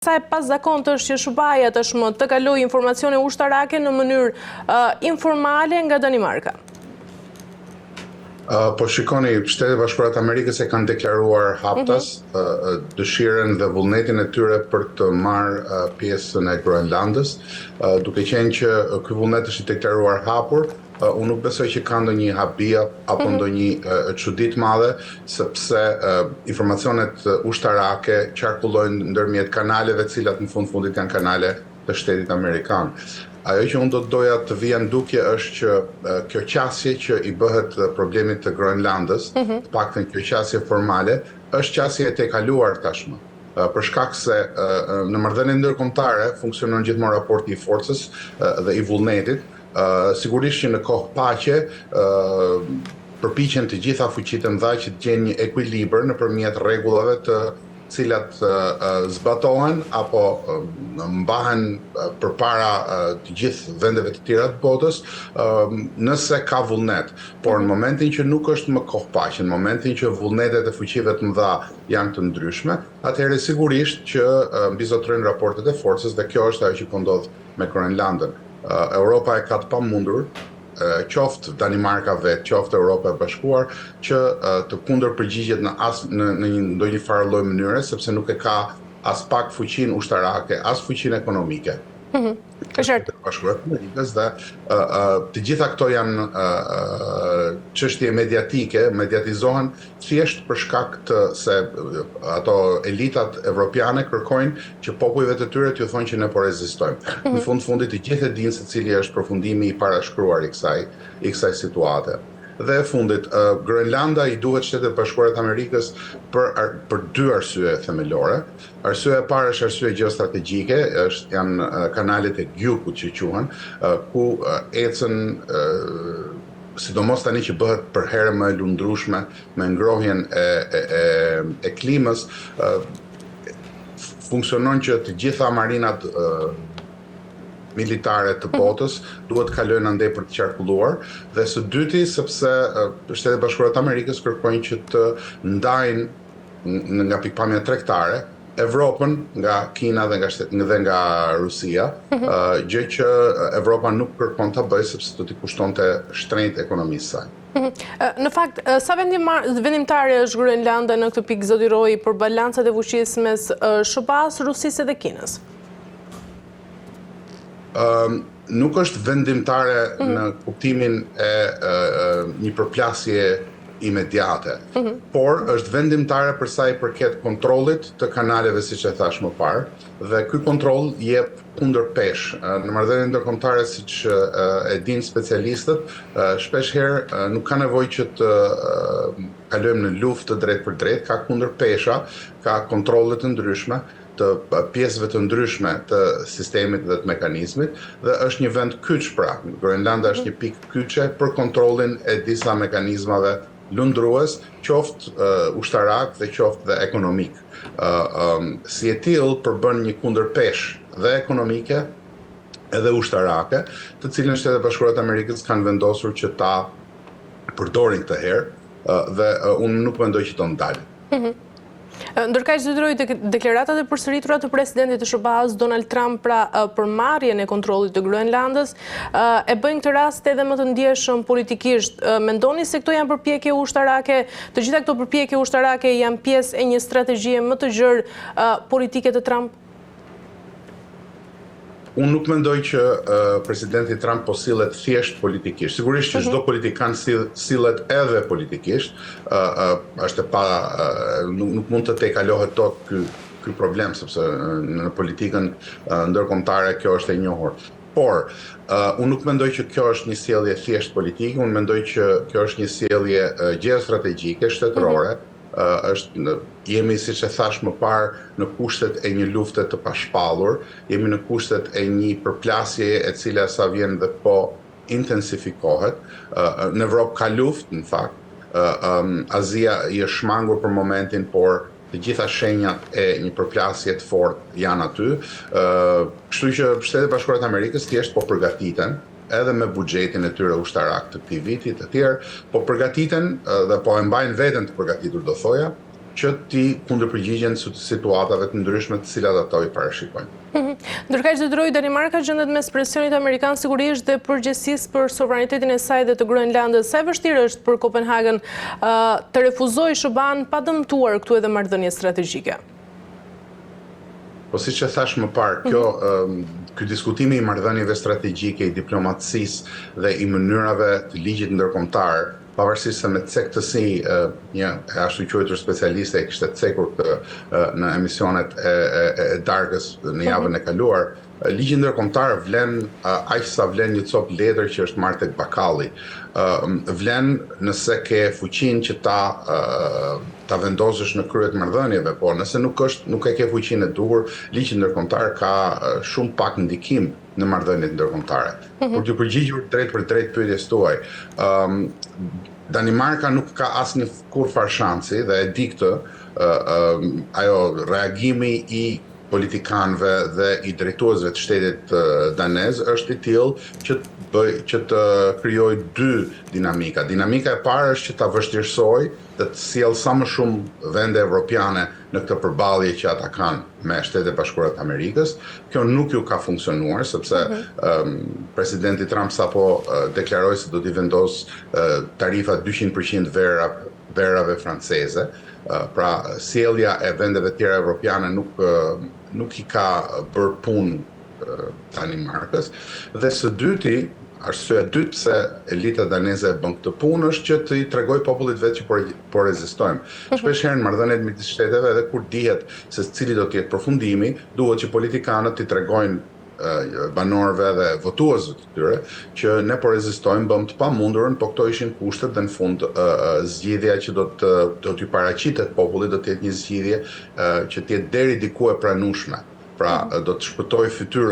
Sa e pazakontë është që SBA tashmë të kalojë informacione ushtarake në mënyrë informale nga Danimarka? Po shikoni, Shtetet e Bashkuara të Amerikës e kanë deklaruar haptas dëshiren dhe vullnetin e tyre për të marrë pjesën e Groenlandës, duke qenë që ky vullnet është i deklaruar hapur. Unë nuk besoj që ka ndonjë habi apo ndonjë çudi të madhe, sepse informacionet ushtarake qarkullojnë ndërmjet kanaleve të cilat në fundit janë kanale të Shtetit Amerikan. Ajo që unë do të doja të vija në dukje është që kjo qasje që i bëhet problemit të Groenlandës, të paktën kjo qasje formale, është qasje e tejkaluar tashmë. Për shkak se në marrëdhënien ndërkombëtare funksionon gjithmonë raporti i forcës dhe i vullnetit. Sigurisht që në kohë paqe përpiqen të gjitha fuqitë e mëdha që të gjejnë një ekuilibër nëpërmjet rregullave të cilat zbatohen apo mbahen përpara të gjithë vendeve të tjera të botës nëse ka vullnet. Por në momentin që nuk është më kohë paqe, në momentin që vullnetet e fuqive të mëdha janë të ndryshme, atëherë sigurisht që mbizotrojnë raportet e forcës dhe kjo është ajo që po ndodh me Groenlandën. Europa e ka të pamundur, qoftë Danimarka vetë, qoftë Europa e Bashkuar, që të kundër përgjigjet në ndonjë farë lloj mënyre, sepse nuk e ka as pak fuqinë ushtarake, as fuqinë ekonomike. Dhe të gjitha këto janë çështje mediatike, mediatizohen thjesht për shkak të se ato elitat evropiane kërkojnë që popujve të tyre t'ju thonë që ne po rezistojmë. Në fundit të gjithë e dinë se cili është përfundimi i parashkruar i kësaj situate. Dhe e fundit, Groenlanda i duhet Shtetet Bashkuara të Amerikës për dy arsye themelore. Arsyeja e parë është arsye gjeostrategjike, janë kanalet e Gjukut që quhen, ku ecën sidomos tani që bëhet për herë më e lundrueshme me ngrohjen e klimës, funksionon që të gjitha marinat militare të botës duhet kalojnë andej për të qarkulluar, dhe së dyti sepse Shtetet e Bashkuara të Amerikës kërkojnë që të ndajnë nga pikpamja tregtare Evropën nga Kina dhe nga Rusia, gjë që Evropa nuk kërkon ta bëjë sepse do t'i kushtonte shtrenjtë ekonomisë saj. Në fakt, sa vendimtare është Groenlanda në këtë pikë, zoti Roy, për balancat e fuqisë mes SBA-s, Rusisë dhe Kinës? Nuk është vendimtare në kuptimin e një përplasje imediate, por është vendimtare për sa i përket kontrollit të kanaleve, siç e thash më parë, dhe ky kontroll jep kundërpesh. Në marrëdhënien ndërkombëtare, siç e dinë specialistët, shpesh herë nuk ka nevojë që të kalojmë në luftë të drejtë për drejtë, ka kundërpesha, ka kontrolle të ndryshme të pjesëve të ndryshme të sistemit dhe të mekanizmit, dhe është një vend kyç pra. Groenlanda është një pikë kyçe për kontrollin e disa mekanizmave lundrues, qoftë ushtarak dhe qoftë dhe ekonomik. Si e tillë përbën një kundërpesh dhe ekonomike edhe ushtarake, të cilën Shtetet e Bashkuara të Amerikës kanë vendosur që ta përdorin këtë herë, dhe unë nuk mendoj që do ndalin. Ndërkaq zotëroj deklaratat e përsëritura të presidentit të SBA-s Donald Trump për marrjen e kontrollit të Groenlandës e bëjnë këtë rast edhe më të ndjeshëm politikisht. Mendoni se këto janë përpjekje ushtarake, të gjitha këto përpjekje ushtarake janë pjesë e një strategjie më të gjerë politike të Trump? Unë nuk mendoj që presidenti Trump po sillet thjesht politikisht. Sigurisht që çdo politikan sillet edhe politikisht, nuk mund të tejkalohet tot ky problem, sepse në politikën ndërkombëtare kjo është e njohur. Por, unë nuk mendoj që kjo është një sjellje thjesht politike, unë mendoj që kjo është një sjellje gjeostrategjike, shtetërore. Jemi, siç e thash më parë, në kushtet e një lufte të pashpallur, jemi në kushtet e një përplasjeje e cila sa vjen dhe po intensifikohet. Në Evropë ka luftë, në fakt. Azia i është shmangur për momentin, por të gjitha shenjat e një përplasje të fortë janë aty. Kështu që Shtetet e Bashkuara të Amerikës thjesht po përgatiten, edhe me buxhetin e tyre ushtarak të këtij viti të tjerë, po përgatiten dhe po e mbajnë veten të përgatitur, do thoja, që ti kundërpërgjigjen situatave të ndryshme të cilat ato i parashikojnë. Ndërkaq detyroi Danimarka gjendet mes presionit amerikan sigurisht dhe përgjegjësisë për sovranitetin e saj dhe të Groenlandës. Sa e vështirë është për Kopenhagen të refuzojë SBA-n pa dëmtuar këtu edhe marrëdhënie strategjike? Po siç e thash më parë, ky diskutimi i marrëdhënieve strategjike, i diplomacisë dhe i mënyrave të ligjit ndërkombëtar, pavarësisht se me cektësi një ashtu quajtur specialiste e kishte cekur në emisionet e darkës në javën e kaluar, ligji ndërkombëtar vlen aq sa vlen një copë letër që është marrë tek bakalli. Vlen nëse ke fuqinë që ta vendosësh në krye të marrëdhënieve, po nëse nuk e ke fuqinë e duhur, ligji ndërkombëtar ka shumë pak ndikim në marrëdhëniet ndërkombëtare. Për të përgjigjur drejt për drejt pyetjes tuaj, Danimarka nuk ka asnjë kurfar shansi dhe e di këtë, reagimi i politikanëve dhe i drejtuesve të shtetit danez është i tillë që të krijojë dy dinamika. Dinamika e parë është që ta vështirësoj dhe të sjellë sa më shumë vende evropiane në këtë përballje që ata kanë me Shtetet e Bashkuara të Amerikës. Kjo nuk ju ka funksionuar sepse presidenti Trump sapo deklaroi se do t'i vendos tarifa 200% verave franceze. Pra sjellja e vendeve tjera evropiane nuk i ka bërë punë Danimarkës. Dhe së dyti, arsyeja e dytë pse elita daneze e bën këtë punë është që të i tregoj popullit vetë që po rezistojmë. Shpesh herë në marrëdhëniet midis shteteve, edhe kur dihet se cili do të jetë përfundimi, duhet që politikanët i tregojnë banorëve dhe votuesve të tyre që ne po rezistojmë, bëm të pamundurën, po këto ishin kushtet dhe në fund zgjidhja që do t'ju paraqitet popullit do të jetë një zgjidhje që të jetë deri diku e pranueshme. Pra do të shpëtojë fytyrën